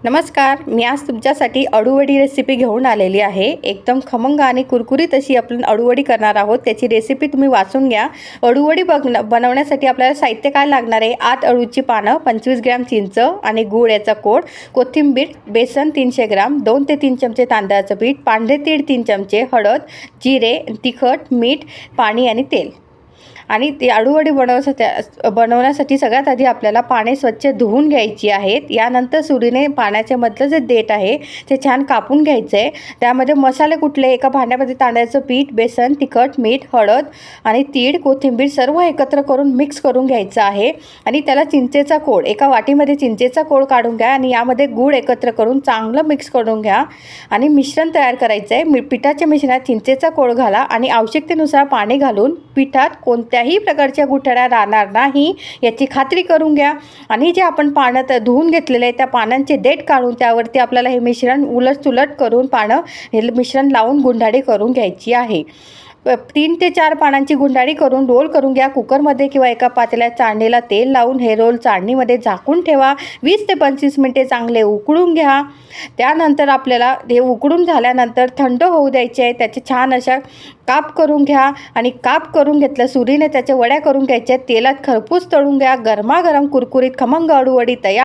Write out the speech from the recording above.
नमस्कार, मी आज तुमच्यासाठी अळूवडी रेसिपी घेऊन आलेली आहे। एकदम खमंग आणि कुरकुरीत अशी आपण अळूवडी करणार आहोत। त्याची रेसिपी तुम्ही वाचून घ्या। अळूवडी बनवण्यासाठी आपल्याला साहित्य काय लागणार आहे? 8 अळूची पानं, 25 ग्रॅम चिंच आणि गूळ याचा कोड, कोथिंबीर, बेसन 300 ग्रॅम, 2 ते 3 चमचे तांदळाचं पीठ, पांढरे तीळ 3 चमचे, हळद, जिरे, तिखट, मीठ, पाणी आणि तेल। आणि ती अळूवडी बनवण्यासाठी सगळ्यात आधी आपल्याला पाने स्वच्छ धुवून घ्यायची आहेत। यानंतर सुरीने पाण्याच्या मधलं जे देठ आहे ते छान कापून घ्यायचं आहे। त्यामध्ये मसाले कुठले? एका भांड्यामध्ये तांदळाचं पीठ, बेसन, तिखट, मीठ, हळद आणि तीळ, कोथिंबीर सर्व एकत्र करून मिक्स करून घ्यायचं आहे। आणि त्याला चिंचेचा कोळ, एका वाटीमध्ये चिंचेचा कोळ काढून घ्या आणि यामध्ये गूळ एकत्र करून चांगलं मिक्स करून घ्या आणि मिश्रण तयार करायचं आहे। पिठाच्या मिश्रणात चिंचेचा कोळ घाला आणि आवश्यकतेनुसार पाणी घालून पिठात कोणत्याही प्रकारच्या गुठळ्या राहणार नाही याची खात्री करून घ्या। आणि जे आपण पाण्यात धुवून घेतलेले आहे त्या पानांचे देठ काढून त्यावरती आपल्याला हे मिश्रण उलटसुलट करून पानं हे मिश्रण लावून गुंडाळी करून घ्यायची आहे। 3 ते 4 पानांची गुंडाळी करून रोल करून घ्या। कुकरमध्ये किंवा एका पातेल्यात चाळणीला तेल लावून हे रोल चाळणीमध्ये झाकून ठेवा। 20 ते 25 मिनिटे चांगले उकळून घ्या। त्यानंतर आपल्याला हे उकळून झाल्यानंतर थंड होऊ द्यायचे आहे। त्याचे छान अशा काप करून घ्या आणि काप करून घेतलं सुरीने त्याच्या वड्या करून घ्यायच्या। तेलात खरपूस तळून घ्या। गरमागरम कुरकुरीत खमंग अळूवडी तयार।